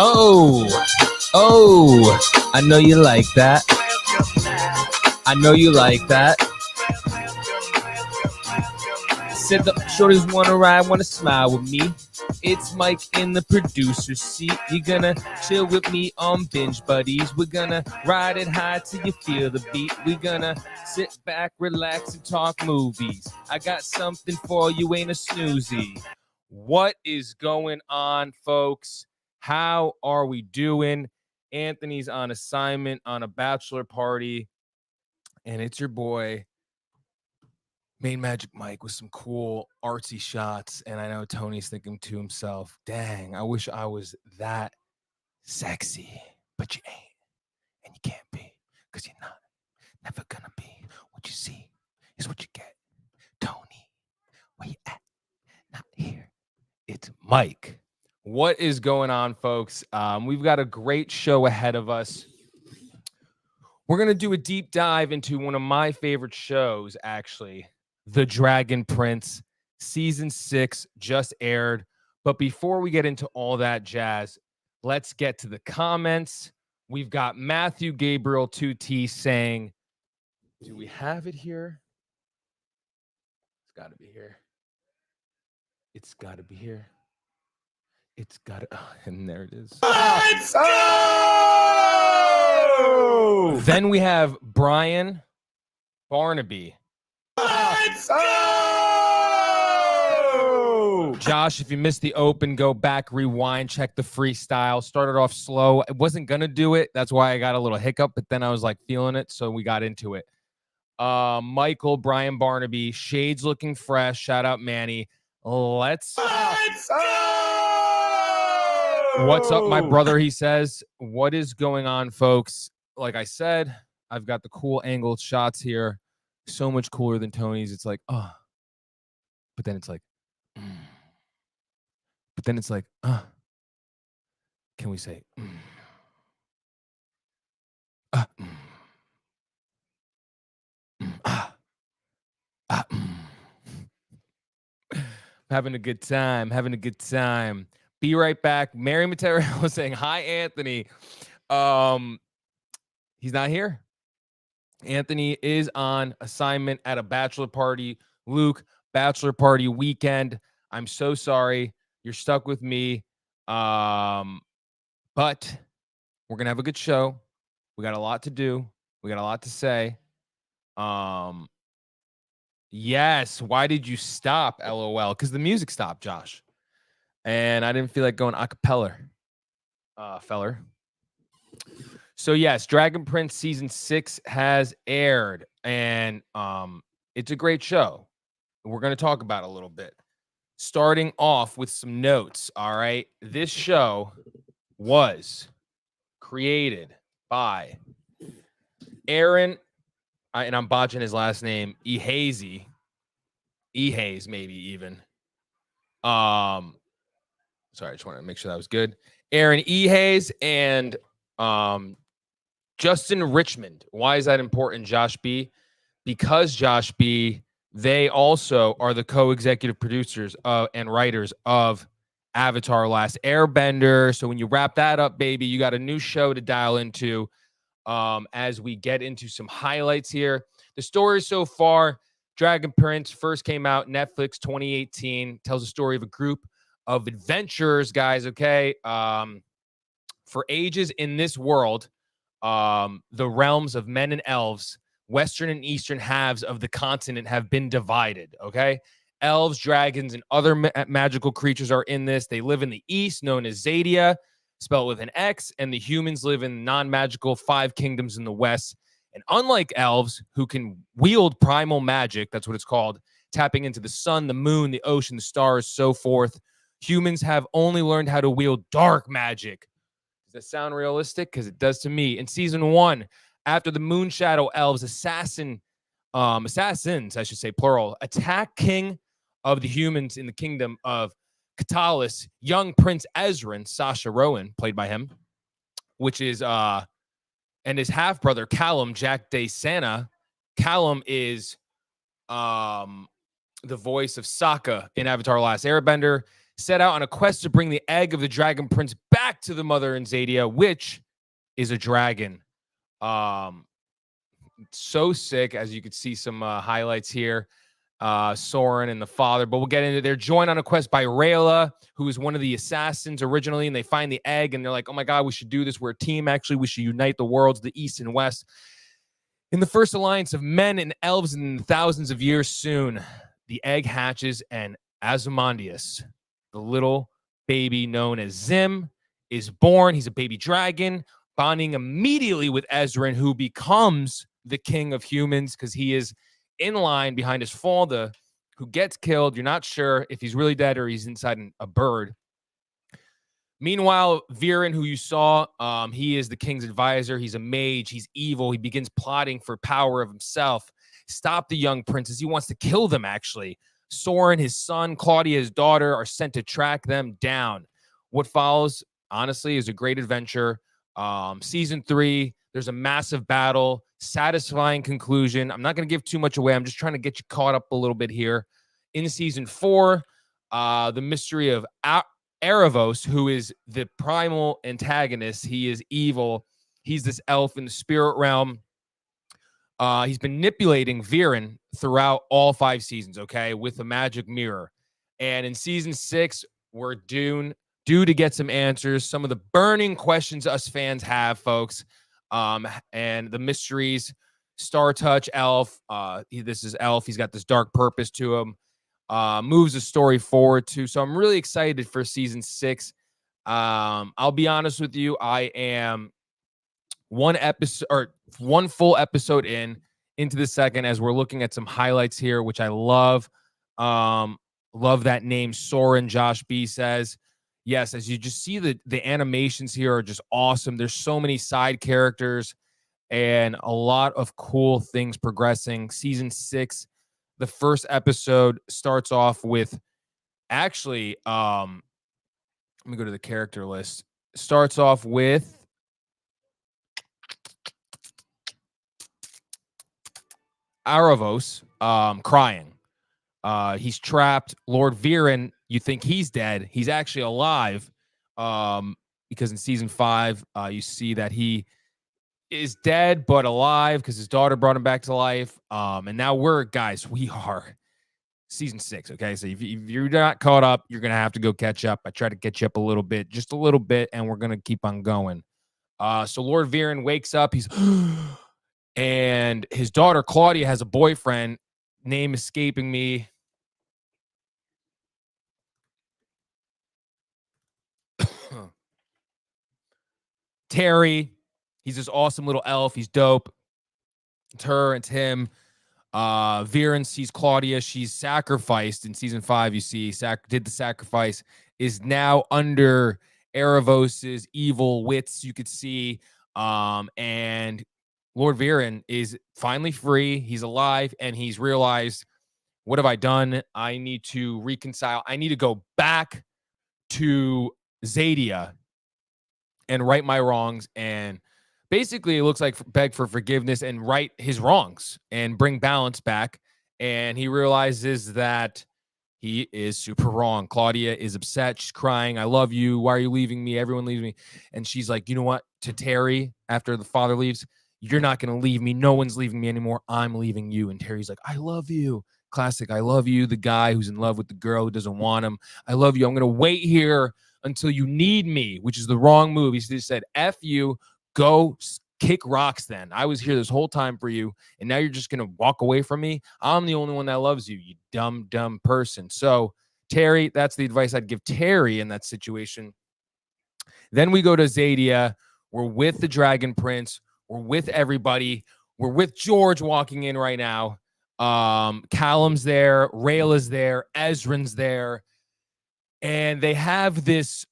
Oh, I know you like that. I know you like that. Said the shorties wanna ride, wanna smile with me. It's Mike in the producer's seat. You're gonna chill with me on Binge Buddies. We're gonna ride it high till you feel the beat. We're gonna sit back, relax, and talk movies. I got something for you, ain't a snoozy. What is going on, folks? How are we doing? Anthony's on assignment on a bachelor party, and it's your boy, Main Magic Mike, with some cool artsy shots. And I know Tony's thinking to himself, dang, I wish I was that sexy. But you ain't. And you can't be, because you're not. Never gonna be. What you see is what you get. Tony, where you at? Not here. It's Mike. What is going on, folks? We've got a great show ahead of us. We're going to do a deep dive into one of my favorite shows, actually, The Dragon Prince. Season 6 just aired. But before we get into all that jazz, let's get to the comments. We've got Matthew Gabriel 2T saying, do we have it here? It's got to be here. It's got to be here. It's got to, and there it is. Let's go! Then we have Brian Barnaby. Let's go! Josh, if you missed the open, go back, rewind, check the freestyle. Started off slow. I wasn't going to do it. That's why I got a little hiccup, but then I was like feeling it, so we got into it. Michael, Brian Barnaby, shades looking fresh. Shout out Manny. Let's go! What's up, my brother? He says, what is going on, folks? Like I said, I've got the cool angled shots here. So much cooler than Tony's. It's like, oh. But then it's like, but then it's like, can we say, having a good time, having a good time. Be right back. Mary Material saying, hi, Anthony. He's not here. Anthony is on assignment at a bachelor party. Luke, bachelor party weekend. I'm so sorry. You're stuck with me. But we're going to have a good show. We got a lot to do. We got a lot to say. Yes. Why did you stop? LOL. Because the music stopped, Josh. And I didn't feel like going a cappella, feller. So yes, Dragon Prince season 6 has aired, and it's a great show. We're going to talk about it a little bit. Starting off with some notes, all right? This show was created by Aaron, and I'm botching his last name, Ehazy, maybe even. Sorry, I just wanted to make sure that was good. Aaron Ehays and Justin Richmond. Why is that important, Josh B? Because Josh B, they also are the co-executive producers and writers of Avatar: Last Airbender. So when you wrap that up, baby, you got a new show to dial into as we get into some highlights here. The story so far, Dragon Prince first came out, Netflix 2018, tells a story of a group of adventurers, guys, okay? For ages in this world, the realms of men and elves, western and eastern halves of the continent have been divided, okay? Elves, dragons, and other magical creatures are in this. They live in the east, known as Zadia, spelled with an X, and the humans live in non-magical 5 kingdoms in the west. And unlike elves, who can wield primal magic, that's what it's called, tapping into the sun, the moon, the ocean, the stars, so forth, humans have only learned how to wield dark magic. Does that sound realistic? Because it does to me. In season 1, after the Moonshadow elves assassins, I should say, plural, attack king of the humans in the kingdom of Katalis, young Prince Ezran, Sacha Rowan, played by him, which is, and his half-brother, Callum, Jack Day Santa. Callum is the voice of Sokka in Avatar: Last Airbender. set out on a quest to bring the egg of the Dragon Prince back to the mother in Zadia, which is a dragon. So sick, as you can see some highlights here. Soren and the father, but we'll get into. They're joined on a quest by Rayla, who is one of the assassins originally, and they find the egg, and they're like, "Oh my god, we should do this. We're a team. Actually, we should unite the worlds, the East and West, in the first alliance of men and elves in thousands of years. Soon, the egg hatches, and Ozymandias, the little baby known as Zim, is born. He's a baby dragon, bonding immediately with Ezran, who becomes the king of humans because he is in line behind his father, who gets killed. You're not sure if he's really dead or he's inside a bird. Meanwhile, Viren, who you saw, he is the king's advisor. He's a mage. He's evil. He begins plotting for power of himself. Stop the young princes. He wants to kill them, actually. Soren, his son, Claudia, his daughter, are sent to track them down. What follows, honestly, is a great adventure. Season 3, there's a massive battle, satisfying conclusion. I'm not going to give too much away. I'm just trying to get you caught up a little bit here. In season 4, the mystery of Erebos, who is the primal antagonist. He is evil. He's this elf in the spirit realm. He's manipulating Viren throughout all 5 seasons, okay, with a magic mirror. And in season 6, we're due to get some answers, some of the burning questions us fans have, folks. And the mysteries, Star Touch, Elf. This is Elf. He's got this dark purpose to him. Moves the story forward too. So I'm really excited for season 6. I'll be honest with you. I am one full episode into the second, as we're looking at some highlights here, which I love. Love that name, Soren. Josh B says, yes, as you just see, the animations here are just awesome. There's so many side characters and a lot of cool things progressing. Season 6, the first episode starts off with, actually, let me go to the character list. Starts off with Aravos crying. He's trapped. Lord Viren, you think he's dead. He's actually alive, because in season 5, you see that he is dead but alive because his daughter brought him back to life. And now we are season 6, okay? So if you're not caught up, you're going to have to go catch up. I try to get you up just a little bit, and we're going to keep on going. So Lord Viren wakes up. And his daughter, Claudia, has a boyfriend, name escaping me. Terry. He's this awesome little elf. He's dope. It's her, it's him. Viren sees Claudia. She's sacrificed in season 5. You see, did the sacrifice, is now under Erebos's evil wits. You could see, and Lord Viren is finally free. He's alive, and he's realized, what have I done? I need to reconcile. I need to go back to Zadia and right my wrongs, and basically it looks like beg for forgiveness and right his wrongs and bring balance back. And he realizes that he is super wrong. Claudia is upset. She's crying. I love you. Why are you leaving me? Everyone leaves me. And she's like, you know what? To Terry, after the father leaves, you're not going to leave me. No one's leaving me anymore. I'm leaving you. And Terry's like, I love you. Classic. I love you. The guy who's in love with the girl who doesn't want him. I love you. I'm going to wait here until you need me, which is the wrong move. He just said, F you, go kick rocks then. I was here this whole time for you, and now you're just going to walk away from me? I'm the only one that loves you, you dumb, dumb person. So, Terry, that's the advice I'd give Terry in that situation. Then we go to Zadia. We're with the Dragon Prince. We're with everybody. We're with George walking in right now. Callum's there. Rayla's there. Ezran's there. And they have this,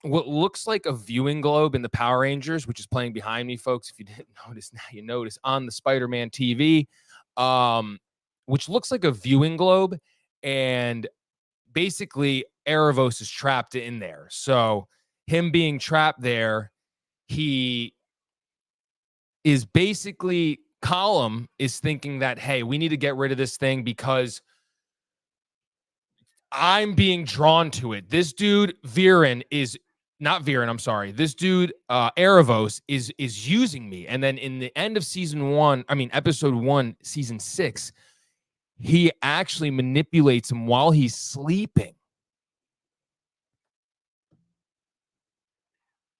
what looks like a viewing globe in the Power Rangers, which is playing behind me, folks. If you didn't notice, now you notice, on the Spider-Man TV, which looks like a viewing globe. And basically, Erebos is trapped in there. So him being trapped there, he is basically, Callum is thinking that, hey, we need to get rid of this thing because I'm being drawn to it. This dude, Viren, is not Viren. I'm sorry. This dude, Erebos, is using me. And then in the end of episode 1, season 6, he actually manipulates him while he's sleeping.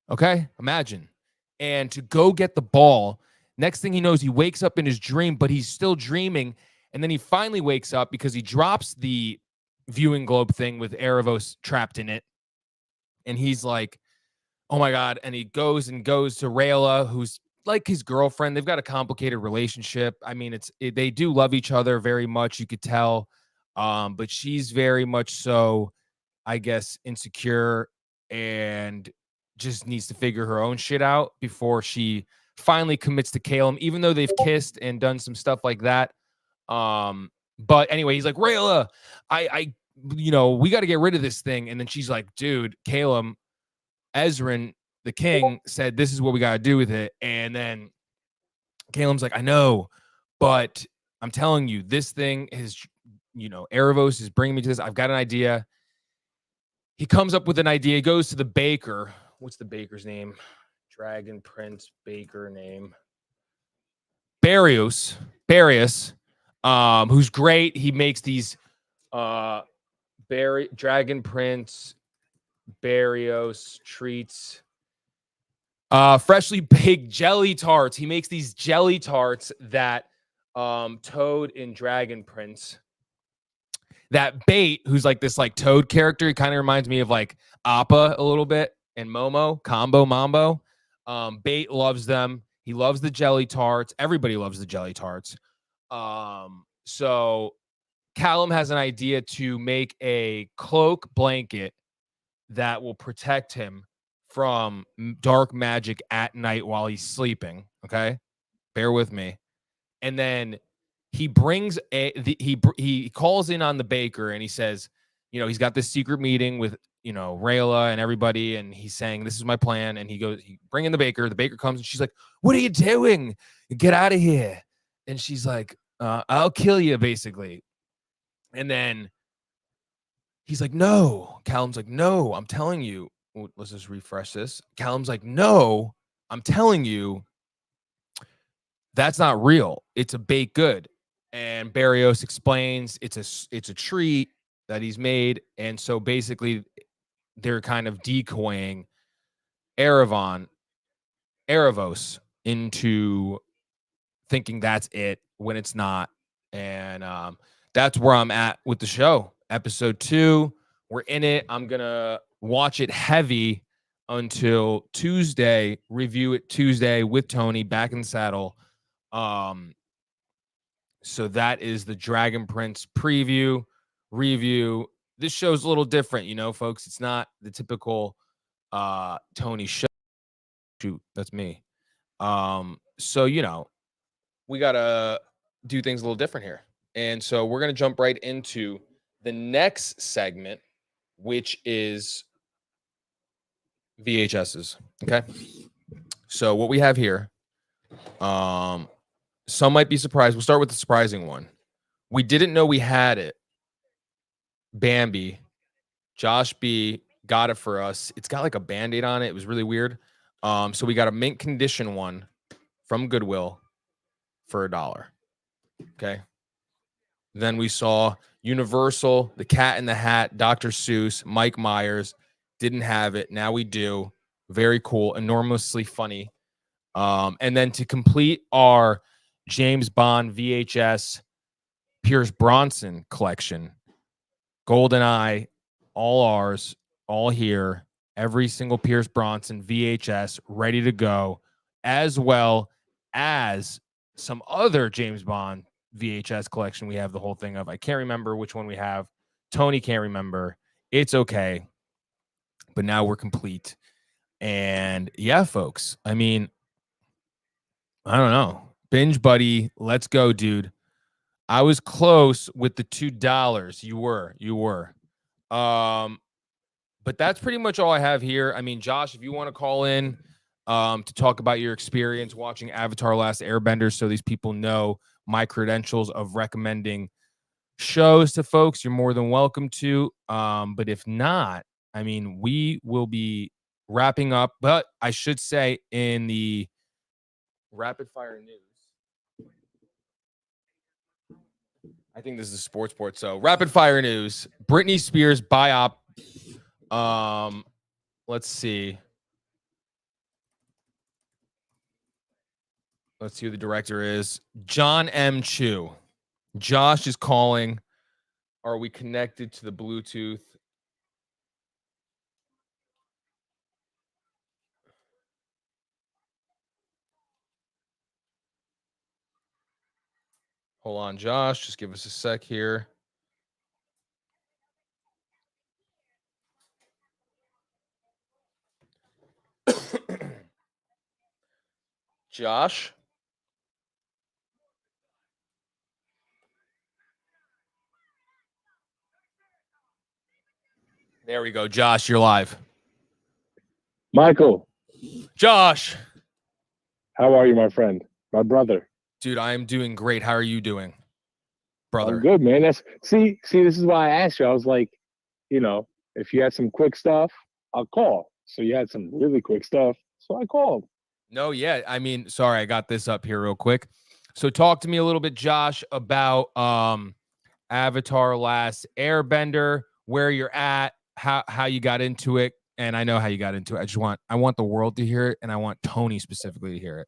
Okay, imagine. And to go get the ball. Next thing he knows, he wakes up in his dream, but he's still dreaming. And then he finally wakes up because he drops the viewing globe thing with Erebos trapped in it. And he's like, oh my God. And he goes to Rayla, who's like his girlfriend. They've got a complicated relationship. I mean, they do love each other very much, you could tell. But she's very much so, I guess, insecure and just needs to figure her own shit out before she finally commits to Caleb, even though they've kissed and done some stuff like that. But anyway, he's like, Rayla, I we got to get rid of this thing. And then she's like, dude, Caleb, Ezrin, the king, said this is what we got to do with it. And then Caleb's like, I know, but I'm telling you, this thing is, Erebos is bringing me to this. I've got an idea. He comes up with an idea. He goes to the baker. What's the baker's name? Dragon Prince baker name. Barrios, who's great. He makes these Dragon Prince Barrios treats. Freshly baked jelly tarts. He makes these jelly tarts that Toad in Dragon Prince. That Bait, who's like this like Toad character, he kind of reminds me of like Appa a little bit and Momo, Combo Mambo. Bait loves them. He loves the jelly tarts. Everybody loves the jelly tarts. So Callum has an idea to make a cloak blanket that will protect him from dark magic at night while he's sleeping. Okay, bear with me. And then he brings he calls in on the baker and he says, he's got this secret meeting with Rayla and everybody, and he's saying this is my plan. And he bring in the baker. The baker comes and she's like, "What are you doing? Get out of here!" And she's like, "I'll kill you," basically. And then he's like, "No." Callum's like, "No, I'm telling you." Let's just refresh this. Callum's like, "No, I'm telling you, that's not real. It's a baked good." And Barrios explains it's a treat that he's made. And so basically they're kind of decoying Erebos into thinking that's it when it's not. And that's where I'm at with the show. Episode 2, we're in it. I'm going to watch it heavy until Tuesday, review it Tuesday with Tony back in the saddle. So that is the Dragon Prince preview, review. This show's a little different, folks. It's not the typical Tony show. Shoot, that's me. So, we got to do things a little different here. And so we're going to jump right into the next segment, which is VHSs. Okay. So what we have here, some might be surprised. We'll start with the surprising one. We didn't know we had it. Bambi, Josh B got it for us. It's got like a Band-Aid on it. It was really weird. So we got a mint condition one from Goodwill for $1. Okay. Then we saw Universal, The Cat in the Hat, Dr. Seuss, Mike Myers. Didn't have it. Now we do. Very cool. Enormously funny. And then to complete our James Bond VHS Pierce Bronson collection, GoldenEye, all ours, all here, every single Pierce Bronson VHS ready to go, as well as some other James Bond VHS collection we have the whole thing of. I can't remember which one we have. Tony can't remember. It's okay. But now we're complete. And yeah, folks, I mean, I don't know. Binge Buddy, let's go, dude. I was close with the $2. You were. But that's pretty much all I have here. I mean, Josh, if you want to call in to talk about your experience watching Avatar: Last Airbender, so these people know my credentials of recommending shows to folks, you're more than welcome to. But if not, I mean, we will be wrapping up. But I should say in the rapid fire news, I think this is a sports port. So rapid fire news: Britney Spears biop. Let's see. Let's see who the director is. John M. Chu. Josh is calling. Are we connected to the Bluetooth? Hold on, Josh. Just give us a sec here. Josh? There we go. Josh, you're live. Michael, Josh. how are you, my friend? My brother. Dude, I am doing great. How are you doing, brother? I'm good, man. See, this is why I asked you. I was like, if you had some quick stuff, I'll call. So you had some really quick stuff, so I called. No, yeah. I mean, sorry, I got this up here real quick. So talk to me a little bit, Josh, about Avatar Last Airbender, where you're at, how you got into it. And I know how you got into it. I want the world to hear it, and I want Tony specifically to hear it.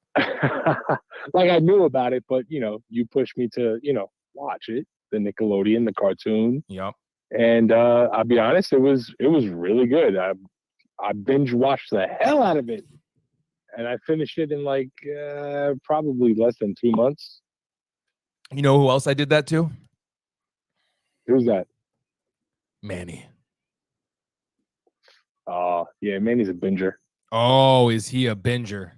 Like I knew about it, but you pushed me to, watch it, the Nickelodeon, the cartoon. Yep. And I'll be honest, it was really good. I binge watched the hell out of it. And I finished it in like probably less than 2 months. You know who else I did that to? Who's that? Manny. Yeah, Manny's a binger. Oh, is he a binger?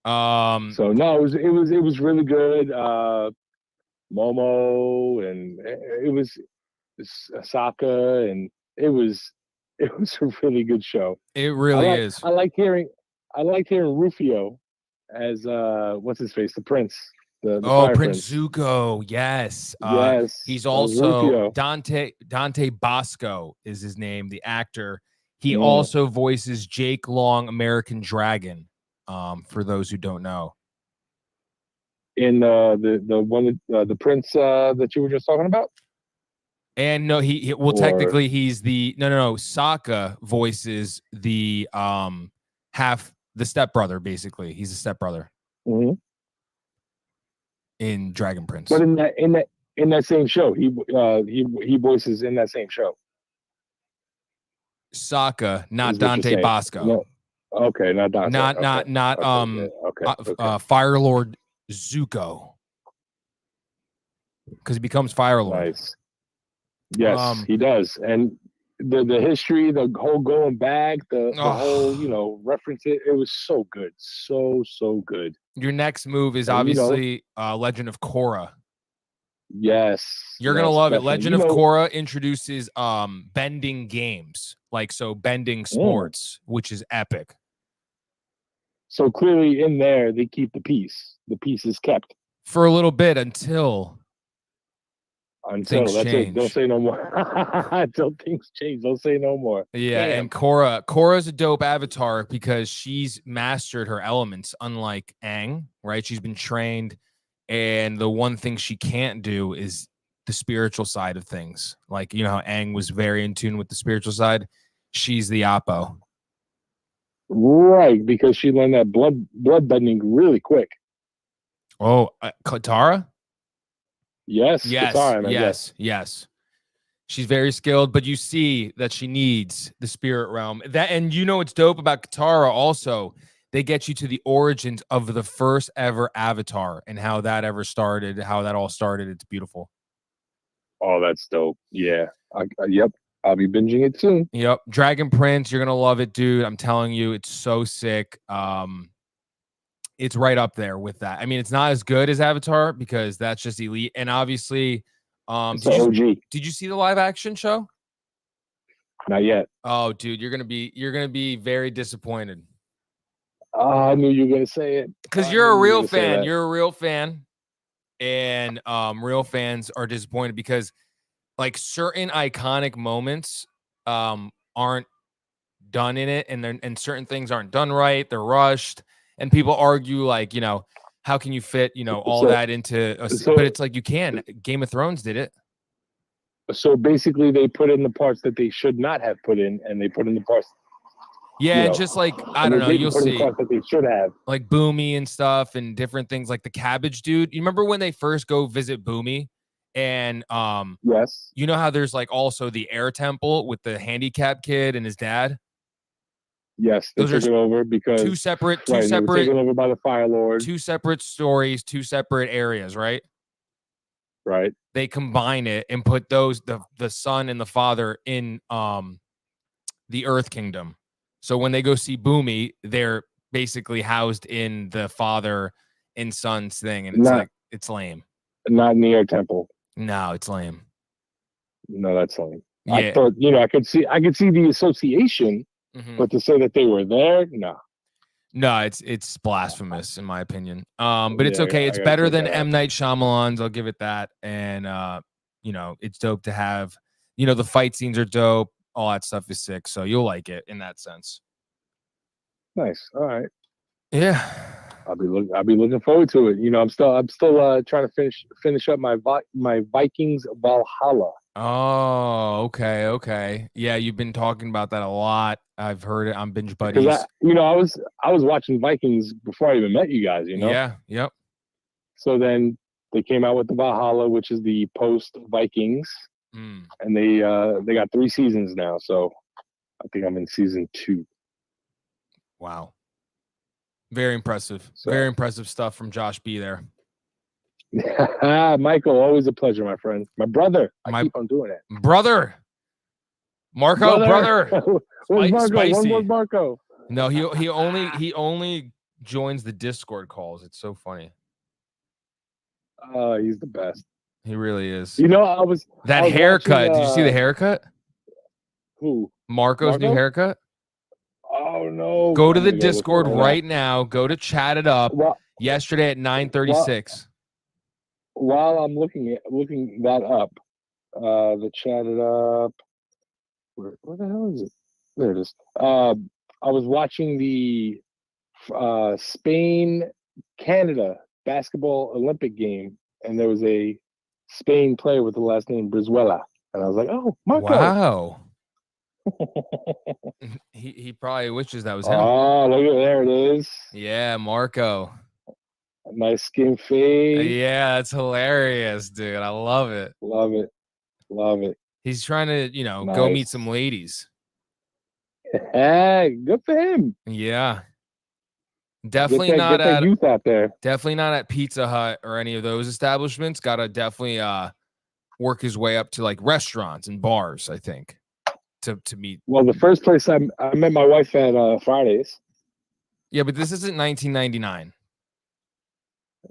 So no, it was really good. Momo and it was Sokka, and it was a really good show. It really is. I like hearing Rufio as what's his face, the prince. The Fire Prince Zuko, yes. Yes. He's also Rufio. Dante Bosco is his name, the actor. He also voices Jake Long, American Dragon, for those who don't know. In the one the prince that you were just talking about? And no, technically he's the no. Sokka voices the half the stepbrother, basically. He's a stepbrother. Mm-hmm. In Dragon Prince. But in that same show, he voices in that same show. Sokka, not Dante Bosco. No. Okay, not Dante. Fire Lord Zuko. Because he becomes Fire Lord. Nice. Yes, he does. And the history, the whole going back, the whole, reference, it was so good. So good. Your next move is obviously Legend of Korra. Yes. You're going to love it. Legend of Korra introduces bending games, bending sports, which is epic. So clearly in there, they keep the peace. The peace is kept. For a little bit until that's change. It. Don't say no more. Until things change. Don't say no more. Yeah, damn. And Korra's a dope avatar because she's mastered her elements, unlike Aang, right? She's been trained, and the one thing she can't do is the spiritual side of things. Like, how Aang was very in tune with the spiritual side. She's the oppo. Right, because she learned that blood bending really quick. Oh, Katara? Yes. Katara, yes. She's very skilled, but you see that she needs the spirit realm. And what's dope about Katara also, they get you to the origins of the first ever Avatar and how that ever started, how that all started. It's beautiful. Oh, that's dope. Yeah. Yep. I'll be binging it soon. Yep. Dragon Prince, you're going to love it, dude. I'm telling you, it's so sick. It's right up there with that. I mean, it's not as good as Avatar because that's just elite. And obviously, did you see the live action show? Not yet. Oh, dude, you're gonna be very disappointed. I knew you were gonna say it because you're a real fan. You're a real fan. and real fans are disappointed because like certain iconic moments aren't done in it, and certain things aren't done right. They're rushed, and people argue like, how can you fit, all So that into but it's like you can. Game of Thrones did it. so basically, they put in the parts that they should not have put in, and they put in the parts. Yeah, and just like I don't know, you'll put in see the parts that they should have. like Boomy and stuff and different things like the Cabbage Dude. You remember when they first go visit Boomy, and Yes. you know how there's like also the Air Temple with the handicap kid and his dad. Yes, they Those took are it over because two separate they were taken over by the Fire Lord. two separate stories, two separate areas, right? Right. They combine it and put those the son and the father in the Earth Kingdom. So when they go see Boomy, they're basically housed in the father and son's thing, and it's lame. Not in the Air Temple. No, it's lame. No, that's lame. Yeah. I thought, I could see the association, but to say that they were there, no. No, it's blasphemous in my opinion. But it's Yeah, okay. It's I gotta better check than that out. M. Night Shyamalan's. I'll give it that. And it's dope to have. The fight scenes are dope. All that stuff is sick. So you'll like it in that sense. Nice. All right. Yeah. I'll be looking forward to it. I'm still trying to finish up my Vikings Valhalla. Oh, okay. Yeah, you've been talking about that a lot. I've heard it on Binge Buddies. Because I was watching Vikings before I even met you guys. Yeah. Yep. So then they came out with the Valhalla, which is the post Vikings, and they got 3 seasons now. So I think I'm in season 2. Wow. Very impressive. So. Very impressive stuff from Josh B there. Michael, always a pleasure, my friend. My brother. I keep on doing it. Brother. Marco, brother. Where's Marco? Spicy. Where's Marco? No, he only joins the Discord calls. It's so funny. He's the best. He really is. I was haircut. Watching, did you see the haircut? Who? Marco's new haircut? Oh no. Go to the Discord right now. Go to Chat It Up. Yesterday at 9:36. While I'm looking that up, the Chat It Up. Where the hell is it? There it is. I was watching the Spain Canada basketball Olympic game, and there was a Spain player with the last name Brizuela, and I was like, "Oh, Marco!" Wow. he probably wishes that was him. Oh, look at there it is. Yeah, Marco. Nice skin fade. Yeah, that's hilarious, dude. I love it. Love it. He's trying to, go meet some ladies. Hey, good for him. Yeah. Definitely not at youth out there. Definitely not at Pizza Hut or any of those establishments. Gotta definitely work his way up to like restaurants and bars, I think. To meet. Well, the first place I met my wife at Fridays. Yeah, but this isn't 1999.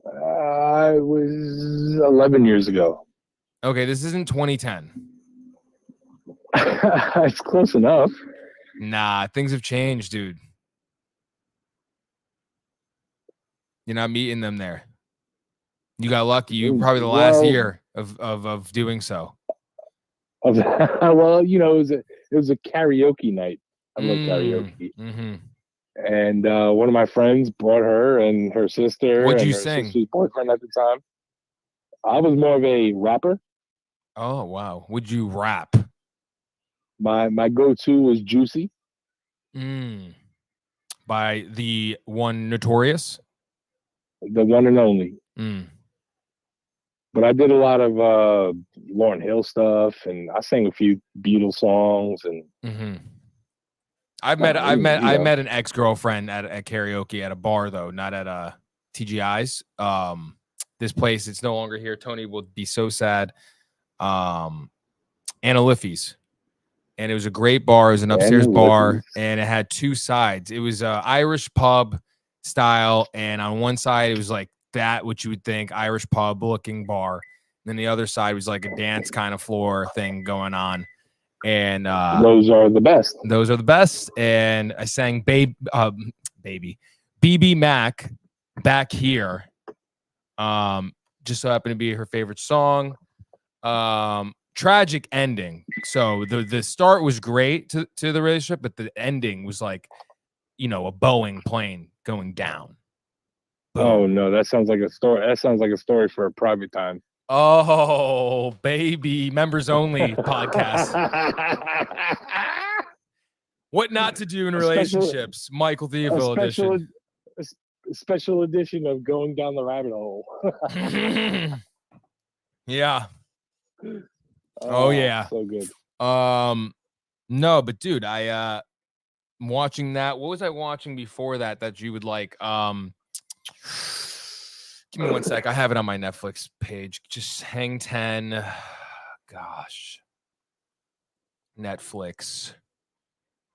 It was 11 years ago. Okay, this isn't 2010. It's close enough. Nah, things have changed, dude. You're not meeting them there. You got lucky. You probably the last year of doing so. Well, it was a karaoke night. I love karaoke. Mm-hmm. And one of my friends brought her and her sister. What'd you her sing? Sister's boyfriend at the time. I was more of a rapper. Oh wow! Would you rap? My go-to was Juicy. By the one Notorious. The one and only. But I did a lot of Lauryn Hill stuff, and I sang a few Beatles songs. And I met an ex-girlfriend at karaoke at a bar though, not at TGI's. This place, it's no longer here. Tony will be so sad. Anna Liffey's, and it was a great bar. It was an upstairs bar, and it had 2 sides. It was Irish pub style, and on one side it was like that, what you would think Irish pub looking bar. And then the other side was like a dance kind of floor thing going on. And those are the best. Those are the best. And I sang baby BB Mac Back Here. just so happened to be her favorite song. Tragic ending. So the start was great to the relationship, but the ending was like, a Boeing plane going down. Boom. Oh no, that sounds like a story. That sounds like a story for a private time. Oh, baby, members only podcast. What not to do in relationships, Michael Theophil edition. A special edition of Going Down the Rabbit Hole. Yeah. Oh yeah. So good. No, but dude, I'm watching that. What was I watching before that you would like? Give me one sec. I have it on my Netflix page. Just hang 10. Gosh. Netflix.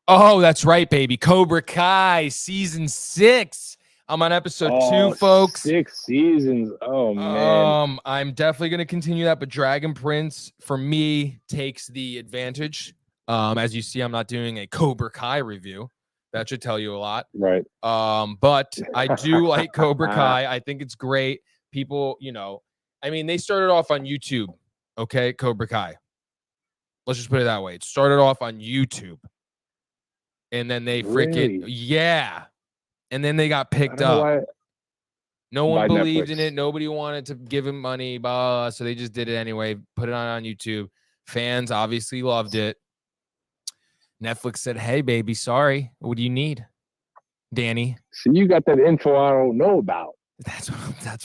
Oh, that's right, baby. Cobra Kai season 6. I'm on episode 2, folks. 6 seasons. Oh man. I'm definitely gonna continue that, but Dragon Prince for me takes the advantage. As you see, I'm not doing a Cobra Kai review. That should tell you a lot. Right. But I do like Cobra Kai. I think it's great. People, they started off on YouTube. Okay, Cobra Kai. Let's just put it that way. It started off on YouTube. And then they freaking, yeah. And then they got picked up. No one believed in it. Nobody wanted to give him money. Blah, so they just did it anyway. Put it on YouTube. Fans obviously loved it. Netflix said, "Hey, baby, sorry. What do you need, Danny?" So you got that info I don't know about. That's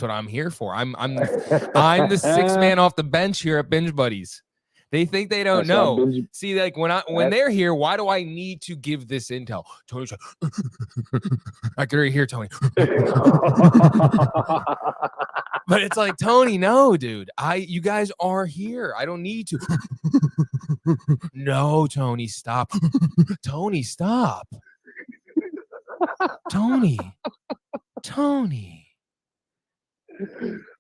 what I'm here for. I'm the sixth man off the bench here at Binge Buddies. They think they don't know. See, like when they're here, why do I need to give this intel? Tony's like, I could already hear Tony. But it's like, Tony, no, dude. You guys are here. I don't need to. No, Tony, stop. Tony, stop. Tony.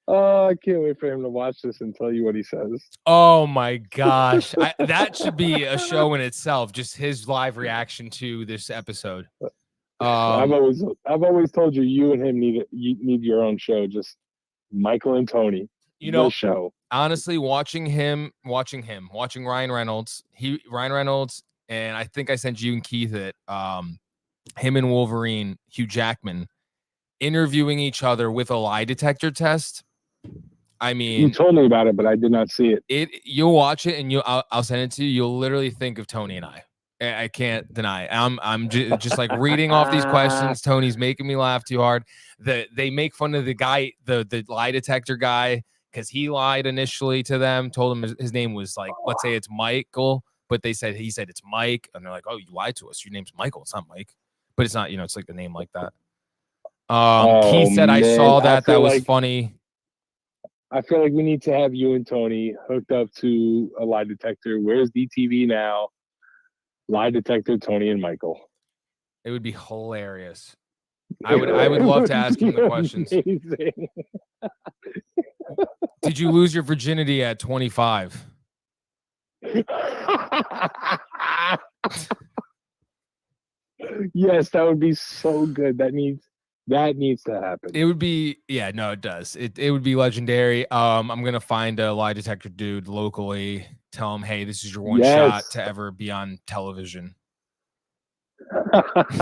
Oh, I can't wait for him to watch this and tell you what he says. Oh my gosh. That should be a show in itself, just his live reaction to this episode. I've always told you, you and him need your own show. Just Michael and Tony. Show. Honestly, watching Ryan Reynolds, and I think I sent you and Keith it. Him and Wolverine, Hugh Jackman, interviewing each other with a lie detector test. I mean, you told me about it, but I did not see it. You'll watch it, and I'll send it to you. You'll literally think of Tony and I. I can't deny. I'm just like reading off these questions. Tony's making me laugh too hard. They make fun of the guy, the lie detector guy, because he lied initially to them. Told him his name was like, let's say it's Michael, but he said it's Mike, and they're like, oh, you lied to us. Your name's Michael. It's not Mike, but it's not. It's like the name like that. Keith said, man, I saw that. That was funny. I feel like we need to have you and Tony hooked up to a lie detector. Where's DTV now? Lie detector, Tony and Michael. It would be hilarious. I would love to ask him the questions. Did you lose your virginity at 25? Yes, that would be so good. That needs to happen. It would be, yeah, no, it does. It would be legendary. I'm gonna find a lie detector dude locally. Tell him, hey, this is your one shot to ever be on television.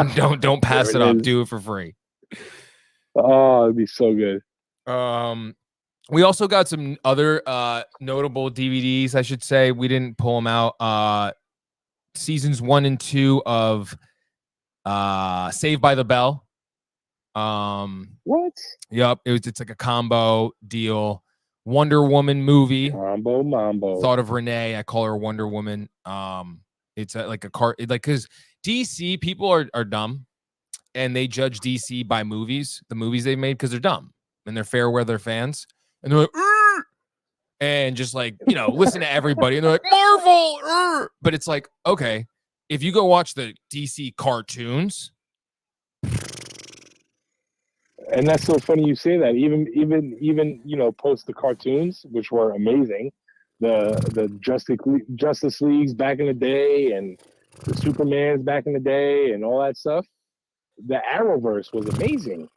Don't pass it up. Do it for free. Oh, it'd be so good. We also got some other notable DVDs, I should say. We didn't pull them out. Seasons 1 and 2 of Saved by the Bell. What? Yep, it's like a combo deal. Wonder Woman movie. Combo mambo. Thought of Renee. I call her Wonder Woman. It's like a car, like, because DC people are dumb, and they judge DC by the movies they made, because they're dumb and they're fair weather fans, and they're like, Arr! And just like, listen to everybody, and they're like, Marvel, Arr! But it's like, okay, if you go watch the DC cartoons. And that's so funny you say that. Even post the cartoons, which were amazing, the Justice Leagues back in the day, and the Supermans back in the day, and all that stuff. The Arrowverse was amazing.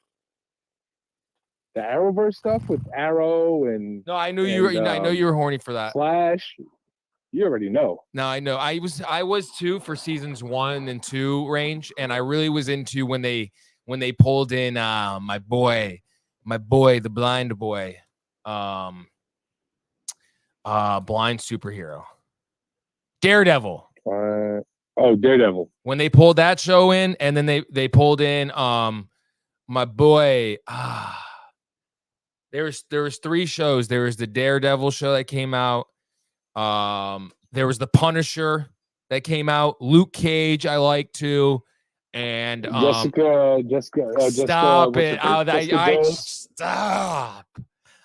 the Arrowverse stuff with Arrow and No, I knew you were. I know you were horny for that. Flash. You already know. No, I know. I was too for seasons 1 and 2 range, and I really was into when they pulled in my boy, the blind boy, blind superhero, Daredevil. Daredevil. When they pulled that show in, and then they pulled in my boy. There was 3 shows. There was the Daredevil show that came out. There was the Punisher that came out. Luke Cage, I like too, and Jessica. Stop it! Jessica Stop.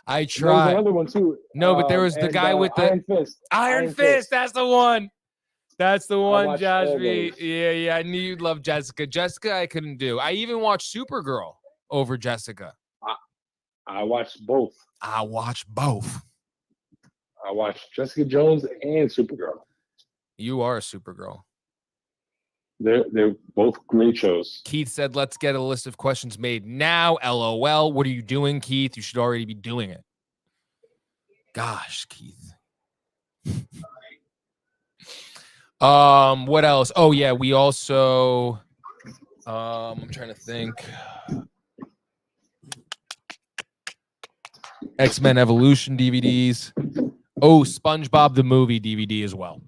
I There was tried. another one too. No, but there was the guy with the Iron Fist. Iron Fist. That's the one. That's the one, Josh B. those. Yeah. I knew you'd love Jessica. Jessica, I couldn't do. I even watched Supergirl over Jessica. I watched both. I watched both. I watched Jessica Jones and Supergirl. You are a Supergirl. They're both great shows. Keith said, let's get a list of questions made now. LOL. What are you doing, Keith? You should already be doing it. Gosh, Keith. What else? Oh, yeah. We also, I'm trying to think. X-Men Evolution DVDs. Oh, SpongeBob the movie DVD as well.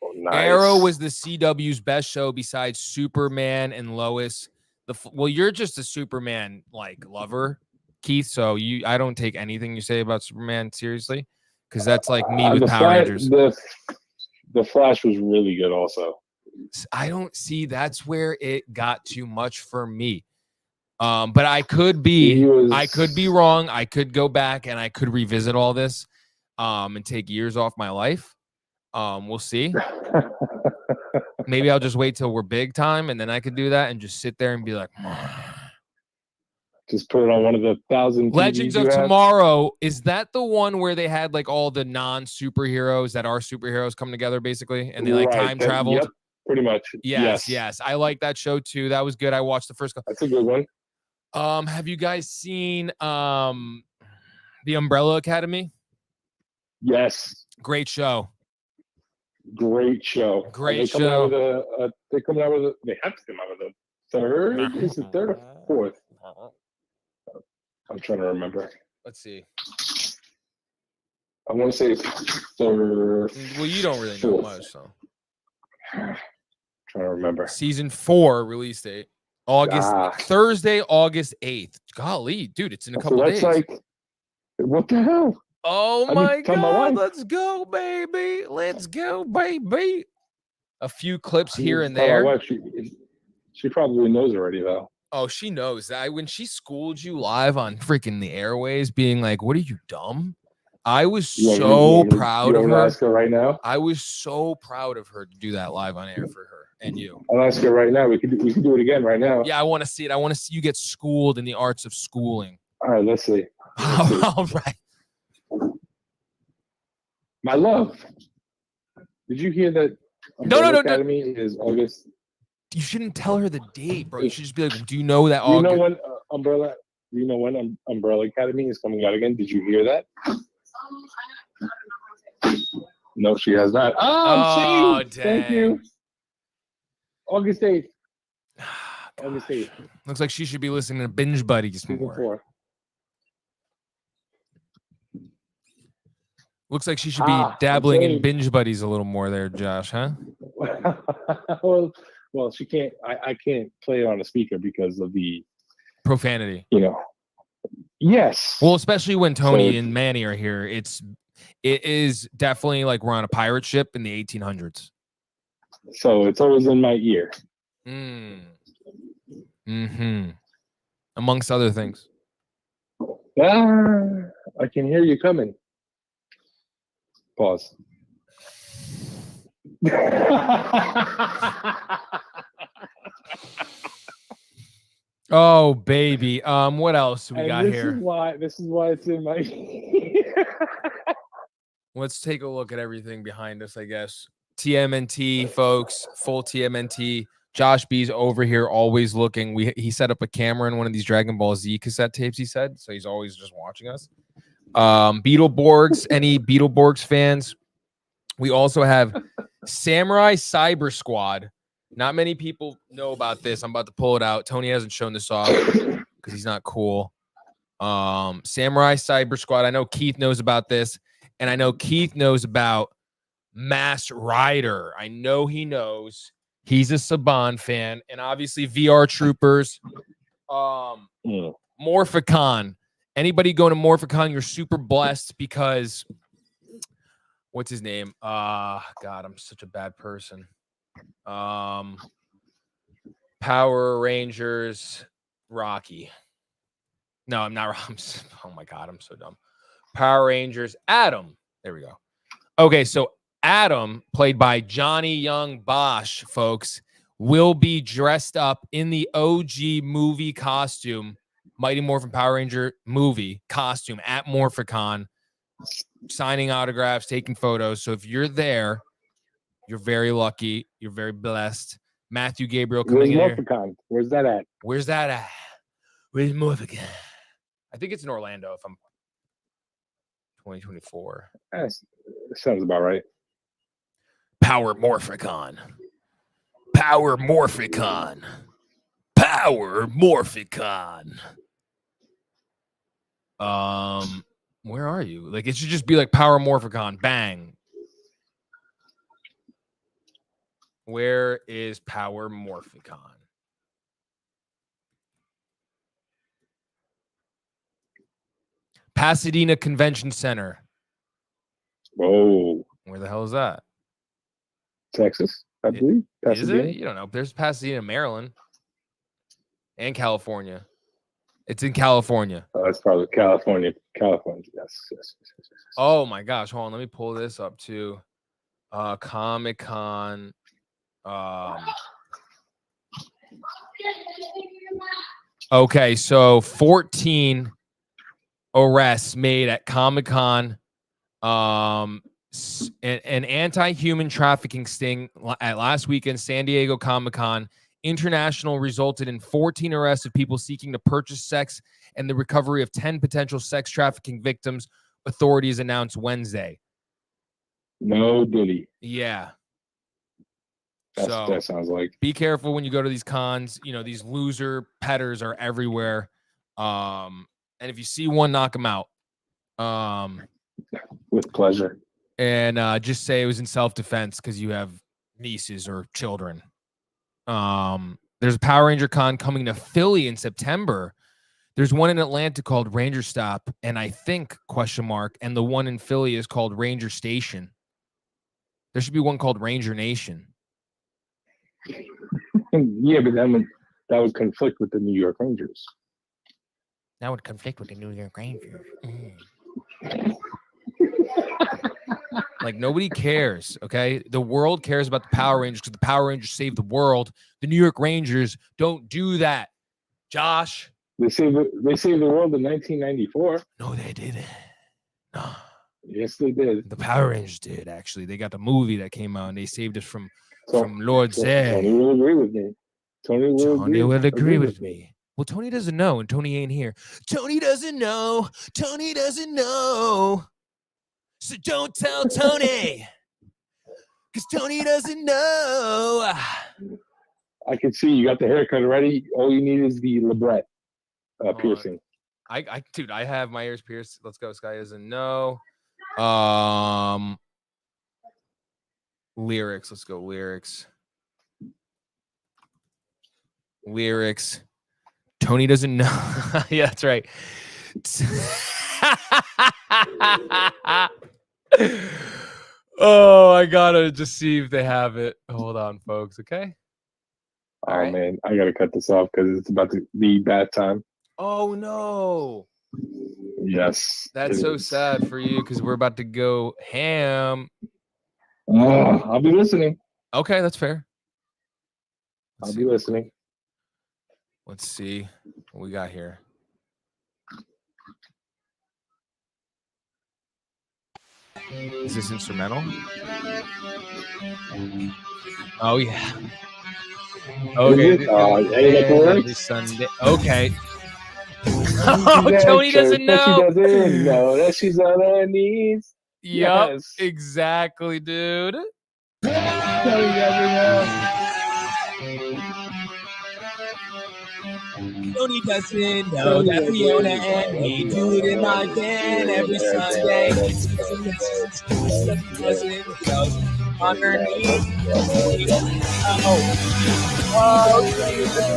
Oh, nice. Arrow was the CW's best show besides Superman and Lois. Well, you're just a Superman like lover, Keith. So I don't take anything you say about Superman seriously, because that's like me with Power Rangers. The Flash was really good, also. I don't see. That's where it got too much for me. But I could be wrong. I could go back and I could revisit all this, and take years off my life. We'll see. Maybe I'll just wait till we're big time, and then I could do that and just sit there and be like, just put it on one of the 1,000 Legends of Tomorrow. Is that the one where they had like all the non-superheroes that are superheroes come together basically, and they like time traveled? Yep, pretty much. Yes. I like that show too. That was good. I watched the first couple. That's a good one. Have you guys seen The Umbrella Academy? Yes. Great show. Great show. Great show. They have to come out with a third. Is it third or fourth? I'm trying to remember. Let's see. I want to say third. Well, you don't really know much, so. Trying to remember. Season 4 release date. Thursday, August 8th. Golly, dude, it's in a couple days. That's like, what the hell? Oh my God, let's go, baby. Let's go, baby. A few clips here and there. She probably knows already, though. Oh, she knows that. When she schooled you live on freaking the airways, being like, what are you, dumb? I was so proud of her. Ask her right now? I was so proud of her to do that live on air for her and you. I'll ask her right now. We can do it again right now. Yeah, I want to see it. I want to see you get schooled in the arts of schooling. All right, let's see. All right. My love. Did you hear that? No. Academy is August. You shouldn't tell her the date, bro. You should just be like, do you know that? Do you know when Umbrella Academy is coming out again? Did you hear that? No, she has not. Oh, dang. Thank you. August 8th. August 8th. Looks like she should be listening to Binge Buddies more. 4. Looks like she should be dabbling in Binge Buddies a little more there, Josh, huh? Well, she can't. I can't play it on a speaker because of the profanity. Yes. Well, especially when Tony and Manny are here, it is definitely like we're on a pirate ship in the 1800s. So it's always in my ear. Amongst other things. I can hear you coming. Pause. Oh, baby. What else we got here? This is why it's in my ear. Let's take a look at everything behind us, I guess. TMNT, folks. Full TMNT Josh B's over here always looking. He set up a camera in one of these Dragon Ball Z cassette tapes, he said. So he's always just watching us. Beetleborgs, any Beetleborgs fans? We also have Samurai Cyber Squad. Not many people know about this. I'm about to pull it out. Tony hasn't shown this off because he's not cool. Samurai Cyber Squad. I know Keith knows about this, and I know Keith knows about Mass Rider. I know he knows. He's a Saban fan, and obviously VR Troopers. Morphicon. Anybody going to Morphicon, you're super blessed because what's his name? God, I'm such a bad person. Power Rangers Rocky. No, I'm not. Oh my God, I'm so dumb. Power Rangers Adam. There we go. Okay, so Adam, played by Johnny Young Bosch, folks, will be dressed up in the OG movie costume, Mighty Morphin Power Ranger movie costume at Morphicon, signing autographs, taking photos. So if you're there, you're very lucky. You're very blessed. Matthew Gabriel coming in here. Where's that at? Where's that at? Where's Morphicon? I think it's in Orlando if I'm 2024. Sounds about right. Power Morphicon. Power Morphicon. Power Morphicon. Where are you? Like, it should just be like Power Morphicon. Bang. Where is Power Morphicon? Pasadena Convention Center. Whoa. Where the hell is that? Texas, I believe. Pasadena? Is it? You don't know. There's Pasadena, Maryland, and California. It's in California. Oh, that's probably California. California, yes. Oh my gosh. Hold on. Let me pull this up too. Comic-Con. Okay, so 14 arrests made at Comic-Con. An anti-human trafficking sting at last weekend San Diego Comic-Con International resulted in 14 arrests of people seeking to purchase sex and the recovery of 10 potential sex trafficking victims, authorities announced Wednesday. No diddy. Yeah. That sounds like. Be careful when you go to these cons. You know, these loser petters are everywhere. And if you see one, knock them out. With pleasure. And just say it was in self-defense because you have nieces or children. There's a Power Ranger Con coming to Philly in September. There's one in Atlanta called Ranger Stop, and I think ? And the one in Philly is called Ranger Station. There should be one called Ranger Nation. Yeah, but that would conflict with the New York Rangers. That would conflict with the New York Rangers. Like, nobody cares, okay? The world cares about the Power Rangers because the Power Rangers save the world. The New York Rangers don't do that. Josh. They saved the world in 1994. No, they didn't. No. Yes, they did. The Power Rangers did, actually. They got the movie that came out, and they saved us from Lord Zed. Tony will agree with me. Tony will agree with me. Well, Tony doesn't know, and Tony ain't here. Tony doesn't know. Tony doesn't know. So don't tell Tony, because Tony doesn't know. I can see you got the haircut ready. All you need is the labret piercing. Dude, I have my ears pierced. Let's go. Sky doesn't know. Lyrics. Let's go. Lyrics. Tony doesn't know. Yeah, that's right. Oh, I gotta just see if they have it. Hold on, folks. Okay. All right, man, I gotta cut this off because it's about to be bad time. Oh no. Yes. That's so sad for you because we're about to go ham. I'll be listening. Okay, that's fair. I'll be listening. Let's see what we got here. Is this instrumental? Oh yeah. Okay. Every Sunday. Okay. Oh, Tony doesn't That she know. doesn't know that she's all that needs. Yep, Yes. exactly, dude. Tony doesn't know. Tony doesn't know that Fiona and me do it in my van every Sunday. She doesn't go on her knees. Oh, Tony doesn't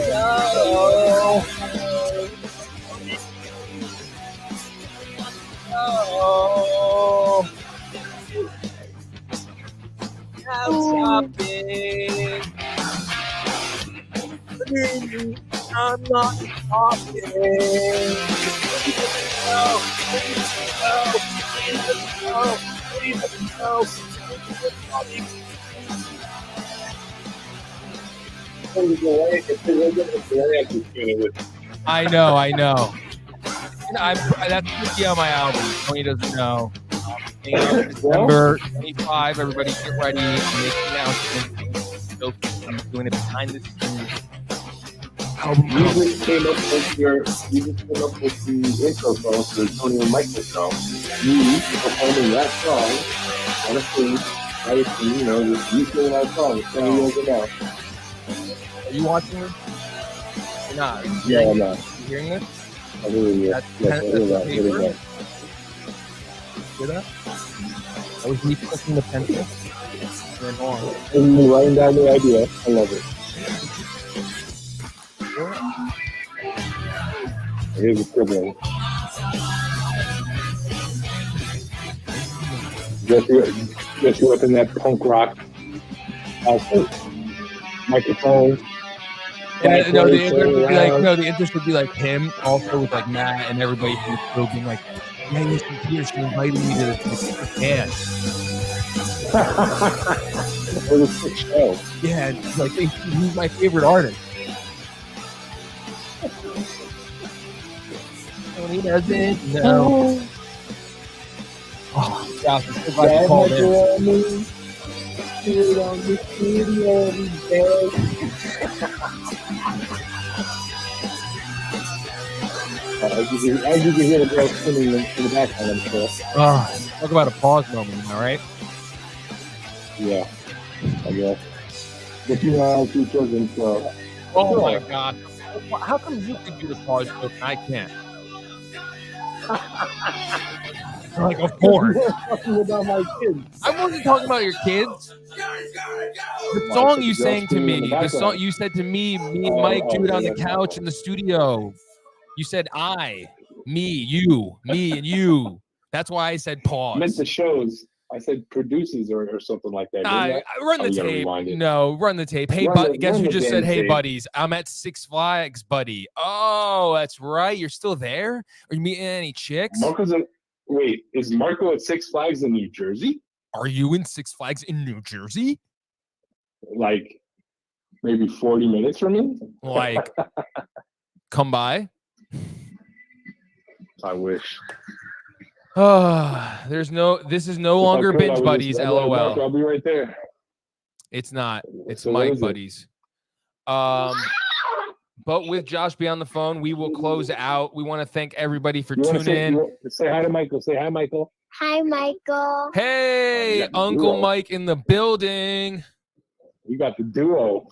know. Oh, out shopping. I'm not shopping. I know. That's gonna be on my album. Tony doesn't know. December 25. Everybody get ready. Make the announcement. So I'm doing it behind the scenes. You just came up with the intro song for the Tony and Michael show. You performing that song on a stage. You know, just you singing that song. Tony doesn't know. Are you watching this? You're not. Yeah, I'm not. You hearing this? I hear you. That's Yes, I hear that. paper. Hear that? That was me clicking the pencil. And on. And you writing down the idea. I love it. Here's a sibling. Just you up in that punk rock outfit. Microphone. Yeah, no, the intro would be like, the intro would be like him, also with like Matt and everybody from the show being like, "Man, Mr. Pierce, she invited me to this dance." It was a sick show. Yeah, and like he's my favorite artist. Tony doesn't know. Oh, gosh, I'm so glad you called in. As you can hear the girl singing in the background, I'm sure. Talk about a pause moment, all right? Yeah, I guess. But you know how two children, so. Oh my God. How come you can do the pause joke and I can't? Like, of course. Talking about my kids. I wasn't talking about your kids. The song you sang to me, the song you said to me and Mike do it on the couch in the studio. You said me, and you. That's why I said pause. I meant the shows. I said produces or something like that. Run the tape. No, run the tape. Hey, guess who just said, "Hey, buddies, I'm at Six Flags, buddy." Oh, that's right. You're still there? Are you meeting any chicks? Wait, is Marco at Six Flags in New Jersey? Are you in Six Flags in New Jersey? Like maybe 40 minutes from me? Like, come by. I wish. This is no longer Binge Buddies, LOL. Marco, I'll be right there. It's not. It's So Mike Buddies. But with Josh be on the phone, we will close out. We want to thank everybody for tuning in. Say hi to Michael. Say hi, Michael. Hi, Michael. Hey, Uncle Mike in the building. You got the duo.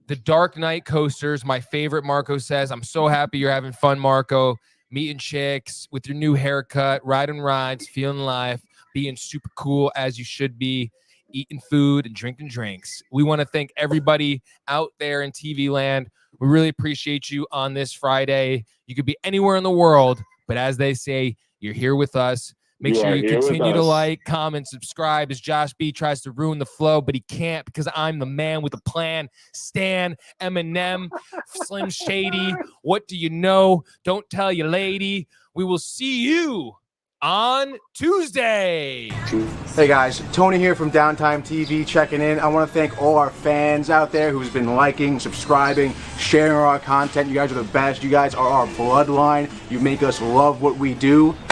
The Dark Knight coasters, my favorite, Marco says. I'm so happy you're having fun, Marco. Meeting chicks with your new haircut, riding rides, feeling life, being super cool as you should be, eating food and drinking drinks. We want to thank everybody out there in TV land. We really appreciate you on this Friday. You could be anywhere in the world, but as they say, you're here with us. Make sure you continue to like, comment, subscribe as Josh B tries to ruin the flow, but he can't because I'm the man with a plan. Stan, Eminem, Slim Shady. What do you know? Don't tell your lady. We will see you on Tuesday. Hey guys, Tony here from Downtime TV checking in. I want to thank all our fans out there who's been liking, subscribing, sharing our content. You guys are the best. You guys are our bloodline. You make us love what we do.